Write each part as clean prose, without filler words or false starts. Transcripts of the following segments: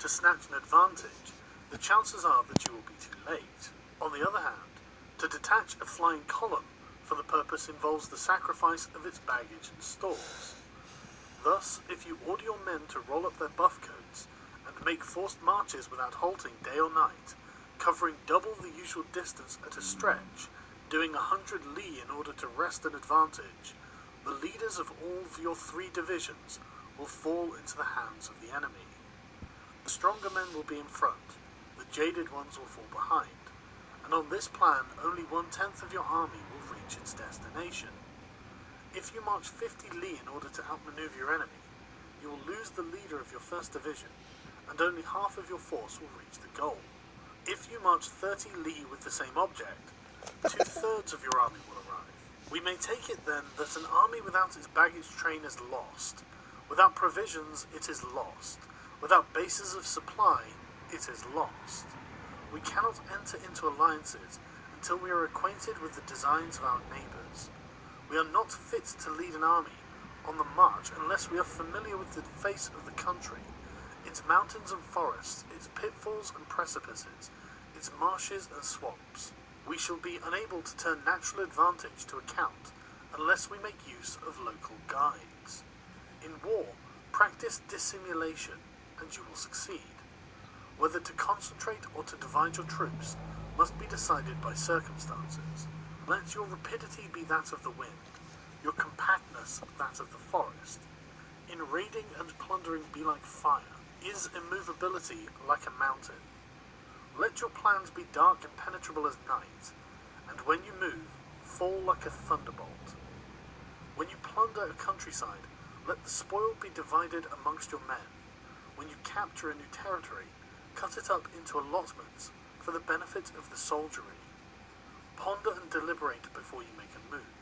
to snatch an advantage, the chances are that you will be too late. On the other hand, to detach a flying column for the purpose involves the sacrifice of its baggage and stores. Thus, if you order your men to roll up their buff coats and make forced marches without halting day or night, covering double the usual distance at a stretch, doing 100 li in order to wrest an advantage, the leaders of all of your 3 divisions will fall into the hands of the enemy. The stronger men will be in front, the jaded ones will fall behind, and on this plan only 1/10 of your army will reach its destination. If you march 50 li in order to outmaneuver your enemy, you will lose the leader of your 1st division, and only half of your force will reach the goal. If you march 30 li with the same object, 2/3 of your army will arrive. We may take it then that an army without its baggage train is lost. Without provisions, it is lost. Without bases of supply, it is lost. We cannot enter into alliances until we are acquainted with the designs of our neighbours. We are not fit to lead an army on the march unless we are familiar with the face of the country, its mountains and forests, its pitfalls and precipices, its marshes and swamps. We shall be unable to turn natural advantage to account unless we make use of local guides. In war, practice dissimulation, and you will succeed. Whether to concentrate or to divide your troops must be decided by circumstances. Let your rapidity be that of the wind, your compactness that of the forest. In raiding and plundering be like fire, is immovability like a mountain. Let your plans be dark and penetrable as night, and when you move, fall like a thunderbolt. When you plunder a countryside, let the spoil be divided amongst your men. When you capture a new territory, cut it up into allotments for the benefit of the soldiery. Ponder and deliberate before you make a move.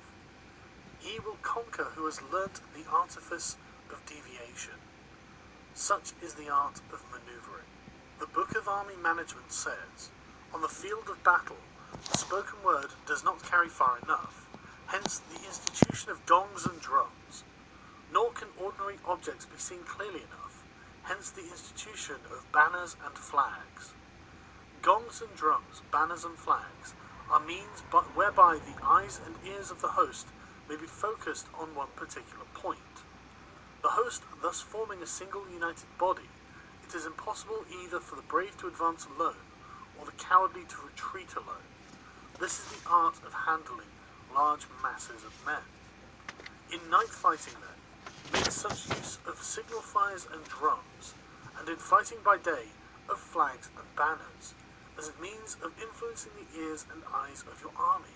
He will conquer who has learnt the artifice of deviation. Such is the art of manoeuvring. The Book of Army Management says, on the field of battle, the spoken word does not carry far enough, hence the institution of gongs and drums. Nor can ordinary objects be seen clearly enough, hence the institution of banners and flags. Gongs and drums, banners and flags, are means whereby the eyes and ears of the host may be focused on one particular point. The host thus forming a single united body, it is impossible either for the brave to advance alone, or the cowardly to retreat alone. This is the art of handling large masses of men. In night fighting then, make such use of signal fires and drums, and in fighting by day, of flags and banners, as a means of influencing the ears and eyes of your army.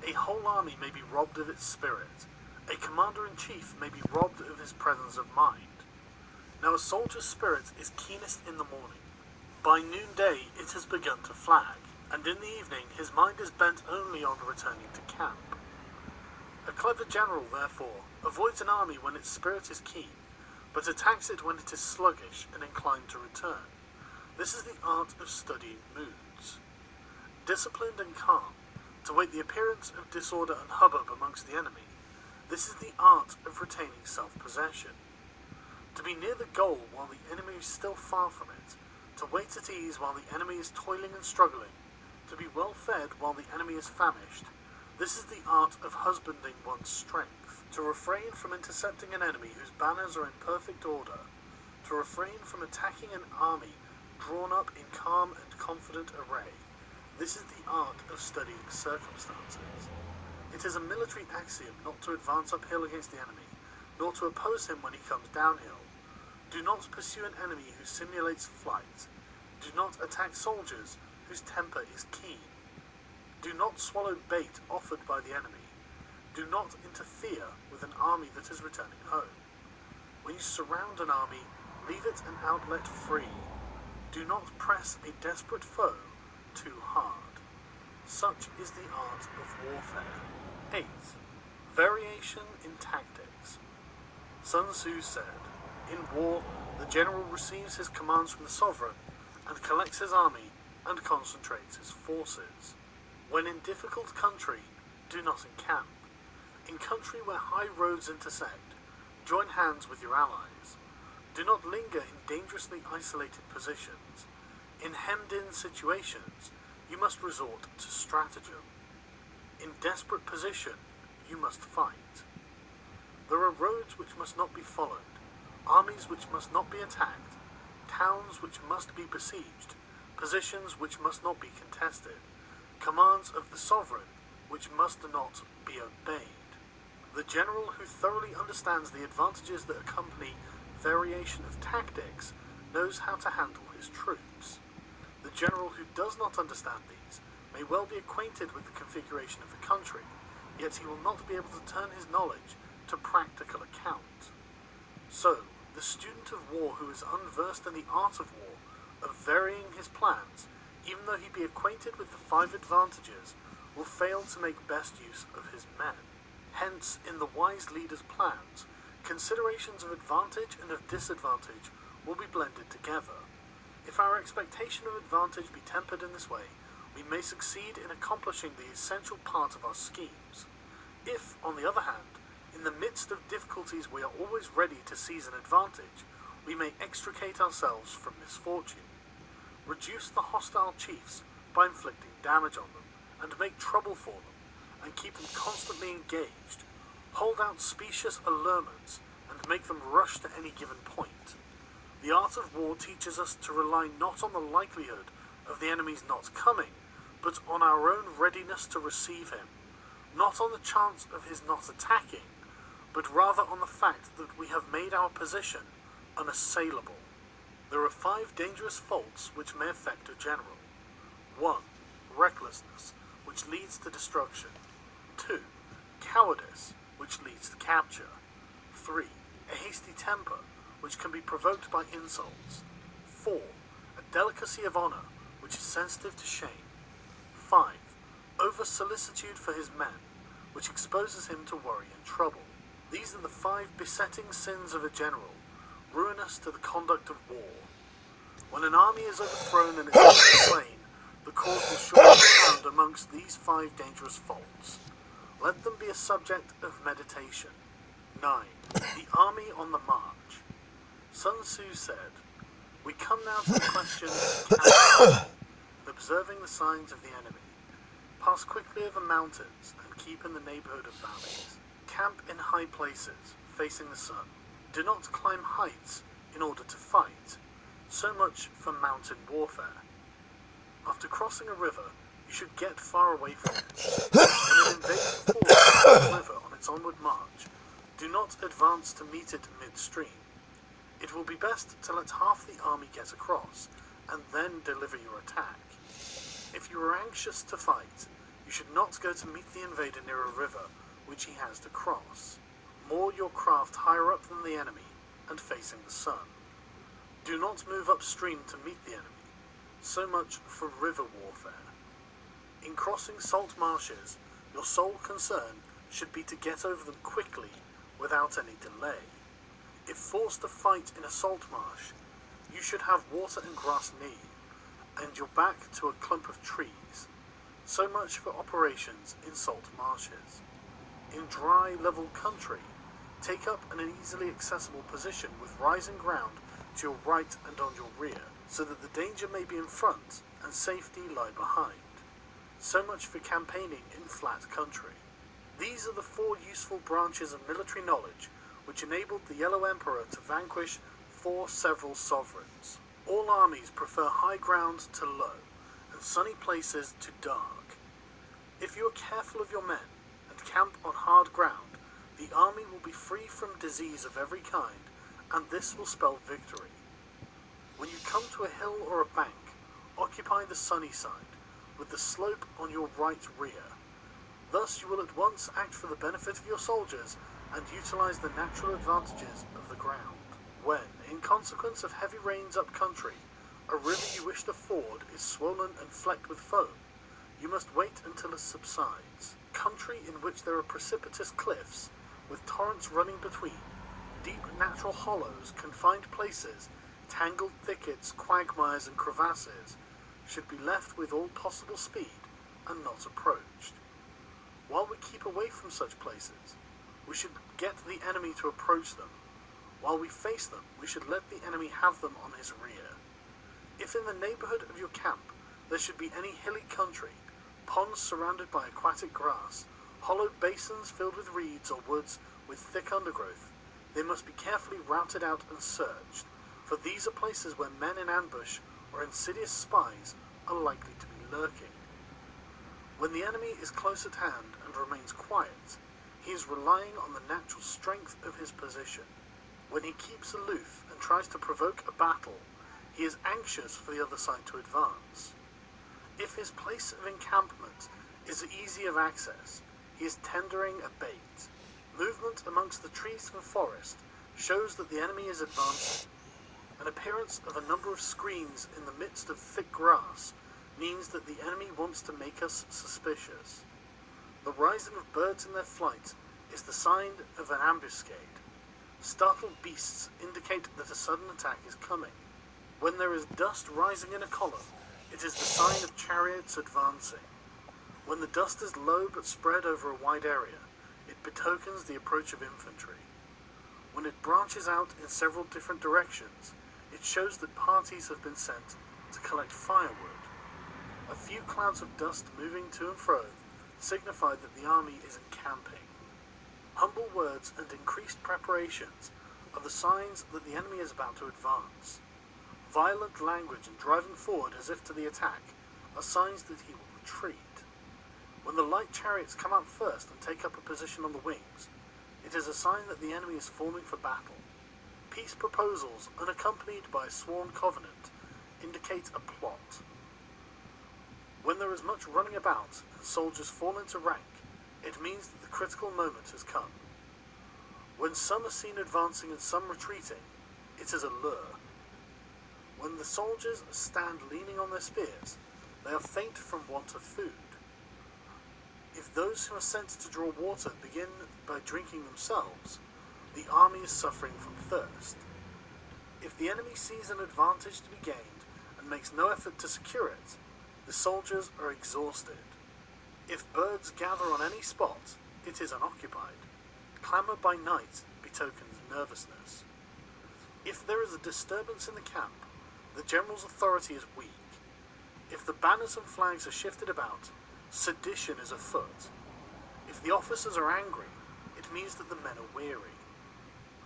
A whole army may be robbed of its spirit. A commander-in-chief may be robbed of his presence of mind. Now a soldier's spirit is keenest in the morning. By noonday it has begun to flag, and in the evening his mind is bent only on returning to camp. A clever general, therefore, avoids an army when its spirit is keen, but attacks it when it is sluggish and inclined to return. This is the art of studying moods. Disciplined and calm, to wait the appearance of disorder and hubbub amongst the enemy, this is the art of retaining self-possession. To be near the goal while the enemy is still far from it, to wait at ease while the enemy is toiling and struggling, to be well fed while the enemy is famished, this is the art of husbanding one's strength. To refrain from intercepting an enemy whose banners are in perfect order, to refrain from attacking an army drawn up in calm and confident array, this is the art of studying circumstances. It is a military axiom not to advance uphill against the enemy, nor to oppose him when he comes downhill. Do not pursue an enemy who simulates flight. Do not attack soldiers whose temper is keen. Do not swallow bait offered by the enemy. Do not interfere with an army that is returning home. When you surround an army, leave it an outlet free. Do not press a desperate foe too hard. Such is the art of warfare. 8th, variation in tactics. Sun Tzu said, "In war, the general receives his commands from the sovereign and collects his army and concentrates his forces. When in difficult country, do not encamp. In country where high roads intersect, join hands with your allies. Do not linger in dangerously isolated positions. In hemmed-in situations, you must resort to stratagem. In desperate position, you must fight. There are roads which must not be followed, armies which must not be attacked, towns which must be besieged, positions which must not be contested, commands of the sovereign which must not be obeyed. The general who thoroughly understands the advantages that accompany variation of tactics knows how to handle his troops. The general who does not understand these may well be acquainted with the configuration of the country, yet he will not be able to turn his knowledge to practical account. So, the student of war who is unversed in the art of war, of varying his plans, even though he be acquainted with the 5 advantages, will fail to make best use of his men. Hence, in the wise leader's plans, considerations of advantage and of disadvantage will be blended together. If our expectation of advantage be tempered in this way, we may succeed in accomplishing the essential part of our schemes. If, on the other hand, in the midst of difficulties we are always ready to seize an advantage, we may extricate ourselves from misfortune. Reduce the hostile chiefs by inflicting damage on them, and make trouble for them, and keep them constantly engaged. Hold out specious allurements, and make them rush to any given point. The art of war teaches us to rely not on the likelihood of the enemy's not coming, but on our own readiness to receive him, not on the chance of his not attacking, but rather on the fact that we have made our position unassailable. There are 5 dangerous faults which may affect a general. 1. Recklessness, which leads to destruction. 2. Cowardice, which leads to capture. 3. A hasty temper, which can be provoked by insults. 4. A delicacy of honor, which is sensitive to shame. 5. Over-solicitude for his men, which exposes him to worry and trouble. These are the 5 besetting sins of a general, ruinous to the conduct of war. When an army is overthrown and its leader slain, the cause will surely be found amongst these 5 dangerous faults. Let them be a subject of meditation. 9. The army on the march. Sun Tzu said, "We come now to the question of camping, observing the signs of the enemy. Pass quickly over mountains and keep in the neighborhood of valleys. Camp in high places, facing the sun. Do not climb heights in order to fight. So much for mountain warfare. After crossing a river, you should get far away from it. When an invading force crosses the river on its onward march, do not advance to meet it midstream. It will be best to let half the army get across, and then deliver your attack. If you are anxious to fight, you should not go to meet the invader near a river which he has to cross. Moor your craft higher up than the enemy, and facing the sun. Do not move upstream to meet the enemy. So much for river warfare. In crossing salt marshes, your sole concern should be to get over them quickly, without any delay. If forced to fight in a salt marsh, you should have water and grass near you, and your back to a clump of trees. So much for operations in salt marshes. In dry, level country, take up an easily accessible position with rising ground to your right and on your rear, so that the danger may be in front and safety lie behind. So much for campaigning in flat country. These are the 4 useful branches of military knowledge which enabled the Yellow Emperor to vanquish 4 several sovereigns. All armies prefer high ground to low, and sunny places to dark. If you are careful of your men, and camp on hard ground, the army will be free from disease of every kind, and this will spell victory. When you come to a hill or a bank, occupy the sunny side, with the slope on your right rear. Thus you will at once act for the benefit of your soldiers and utilize the natural advantages of the ground. When, in consequence of heavy rains up country, a river you wish to ford is swollen and flecked with foam, you must wait until it subsides. Country in which there are precipitous cliffs, with torrents running between, deep natural hollows, confined places, tangled thickets, quagmires, and crevasses, should be left with all possible speed and not approached. While we keep away from such places, we should get the enemy to approach them. While we face them, we should let the enemy have them on his rear. If in the neighborhood of your camp there should be any hilly country, ponds surrounded by aquatic grass, hollowed basins filled with reeds or woods with thick undergrowth, they must be carefully routed out and searched, for these are places where men in ambush or insidious spies are likely to be lurking. When the enemy is close at hand and remains quiet, he is relying on the natural strength of his position. When he keeps aloof and tries to provoke a battle, he is anxious for the other side to advance. If his place of encampment is easy of access, he is tendering a bait. Movement amongst the trees and forest shows that the enemy is advancing. An appearance of a number of screens in the midst of thick grass means that the enemy wants to make us suspicious. The rising of birds in their flight is the sign of an ambuscade. Startled beasts indicate that a sudden attack is coming. When there is dust rising in a column, it is the sign of chariots advancing. When the dust is low but spread over a wide area, it betokens the approach of infantry. When it branches out in several different directions, it shows that parties have been sent to collect firewood. A few clouds of dust moving to and fro signify that the army is encamping. Humble words and increased preparations are the signs that the enemy is about to advance. Violent language and driving forward as if to the attack are signs that he will retreat. When the light chariots come out first and take up a position on the wings, it is a sign that the enemy is forming for battle. Peace proposals, unaccompanied by a sworn covenant, indicate a plot. When there is much running about and soldiers fall into rank, it means that the critical moment has come. When some are seen advancing and some retreating, it is a lure. When the soldiers stand leaning on their spears, they are faint from want of food. If those who are sent to draw water begin by drinking themselves, the army is suffering from thirst. If the enemy sees an advantage to be gained and makes no effort to secure it, the soldiers are exhausted. If birds gather on any spot, it is unoccupied. Clamour by night betokens nervousness. If there is a disturbance in the camp, the general's authority is weak. If the banners and flags are shifted about, sedition is afoot. If the officers are angry, it means that the men are weary.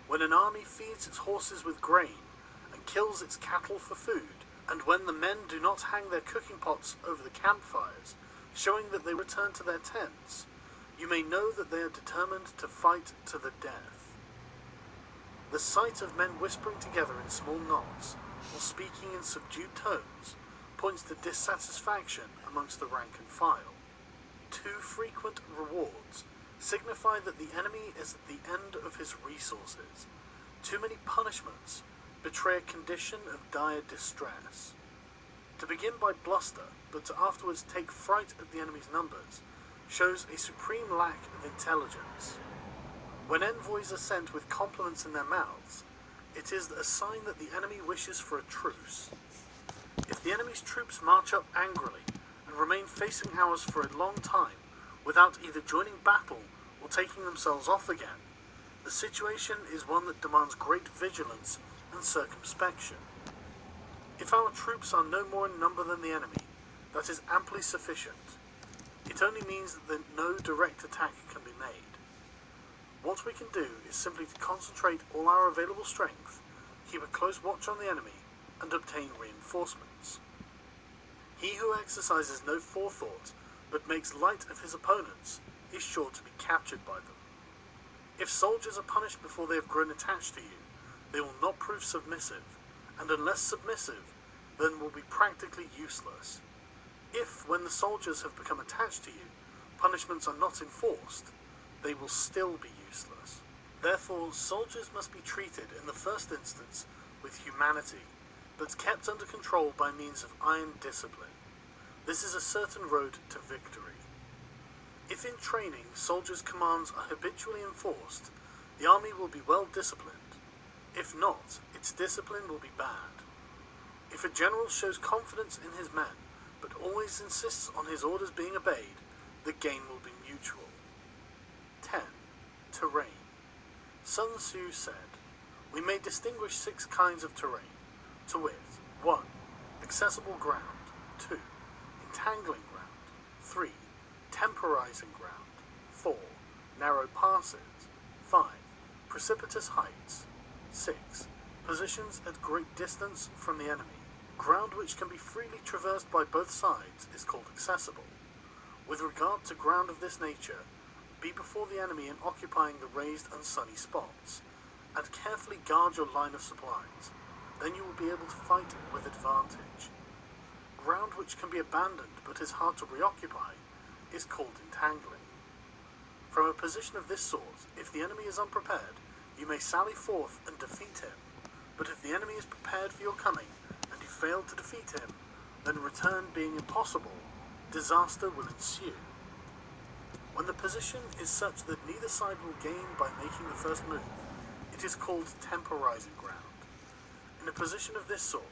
When an army feeds its horses with grain and kills its cattle for food, and when the men do not hang their cooking pots over the campfires, showing that they return to their tents, you may know that they are determined to fight to the death. The sight of men whispering together in small knots, or speaking in subdued tones, points to dissatisfaction amongst the rank and file. Too frequent rewards signify that the enemy is at the end of his resources. Too many punishments betray a condition of dire distress. To begin by bluster, but to afterwards take fright at the enemy's numbers, shows a supreme lack of intelligence. When envoys are sent with compliments in their mouths, it is a sign that the enemy wishes for a truce. If the enemy's troops march up angrily and remain facing ours for a long time without either joining battle or taking themselves off again, the situation is one that demands great vigilance and circumspection. If our troops are no more in number than the enemy, that is amply sufficient. It only means that no direct attack can be made. What we can do is simply to concentrate all our available strength, keep a close watch on the enemy, and obtain reinforcements. He who exercises no forethought, but makes light of his opponents, is sure to be captured by them. If soldiers are punished before they have grown attached to you, they will not prove submissive, and unless submissive, then will be practically useless. If, when the soldiers have become attached to you, punishments are not enforced, they will still be useless. Therefore, soldiers must be treated in the first instance with humanity, but kept under control by means of iron discipline. This is a certain road to victory. If in training soldiers' commands are habitually enforced, the army will be well disciplined. If not, its discipline will be bad. If a general shows confidence in his men, but always insists on his orders being obeyed, the gain will be mutual. 10. Terrain. Sun Tzu said, "We may distinguish 6 kinds of terrain, to wit, 1. Accessible ground, 2. Entangling ground, 3. Temporizing ground, 4. Narrow passes, 5. Precipitous heights, 6. Positions at great distance from the enemy. Ground which can be freely traversed by both sides is called accessible. With regard to ground of this nature, be before the enemy in occupying the raised and sunny spots, and carefully guard your line of supplies. Then you will be able to fight with advantage. Ground which can be abandoned but is hard to reoccupy is called entangling. From a position of this sort, if the enemy is unprepared, you may sally forth and defeat him, but if the enemy is prepared for your coming, and you fail to defeat him, then return being impossible, disaster will ensue. When the position is such that neither side will gain by making the first move, it is called temporizing ground. In a position of this sort,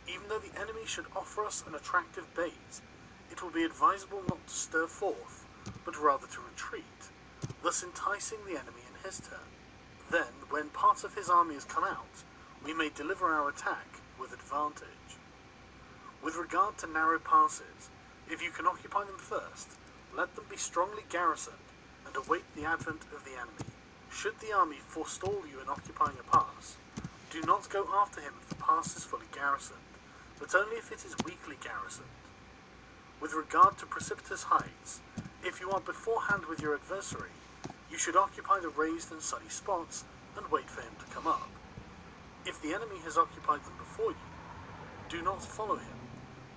even though the enemy should offer us an attractive bait, it will be advisable not to stir forth, but rather to retreat, thus enticing the enemy in his turn. Then, when part of his army has come out, we may deliver our attack with advantage. With regard to narrow passes, if you can occupy them first, let them be strongly garrisoned and await the advent of the enemy. Should the army forestall you in occupying a pass, do not go after him if the pass is fully garrisoned, but only if it is weakly garrisoned. With regard to precipitous heights, if you are beforehand with your adversary, you should occupy the raised and sunny spots and wait for him to come up. If the enemy has occupied them before you, do not follow him,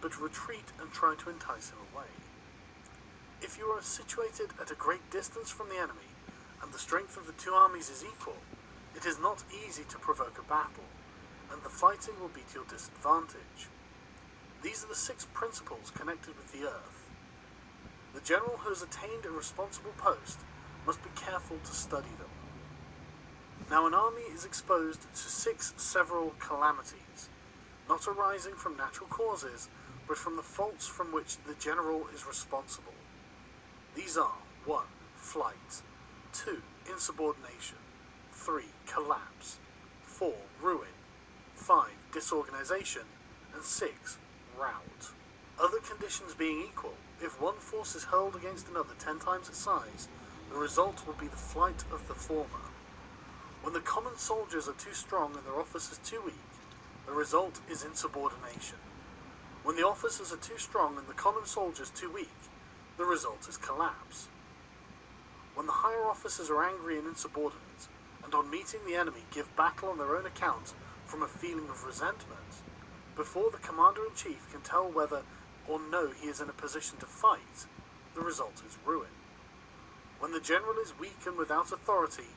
but retreat and try to entice him away. If you are situated at a great distance from the enemy, and the strength of the two armies is equal, it is not easy to provoke a battle, and the fighting will be to your disadvantage. These are the 6 principles connected with the earth. The general who has attained a responsible post must be careful to study them. Now an army is exposed to 6 several calamities, not arising from natural causes, but from the faults from which the general is responsible. These are 1. Flight, 2. Insubordination, 3. Collapse, 4. Ruin, 5. Disorganization, and 6. Rout. Other conditions being equal, if one force is hurled against another 10 times its size, the result will be the flight of the former. When the common soldiers are too strong and their officers too weak, the result is insubordination. When the officers are too strong and the common soldiers too weak, the result is collapse. When the higher officers are angry and insubordinate, and on meeting the enemy give battle on their own account from a feeling of resentment, before the commander-in-chief can tell whether or no he is in a position to fight, the result is ruin. When the general is weak and without authority,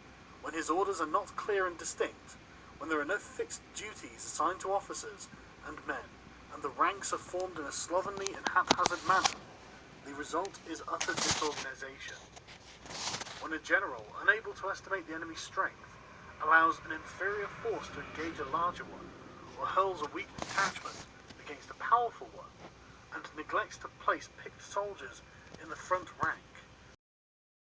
when his orders are not clear and distinct, when there are no fixed duties assigned to officers and men, and the ranks are formed in a slovenly and haphazard manner, the result is utter disorganization. When a general, unable to estimate the enemy's strength, allows an inferior force to engage a larger one, or hurls a weak detachment against a powerful one, and neglects to place picked soldiers in the front rank,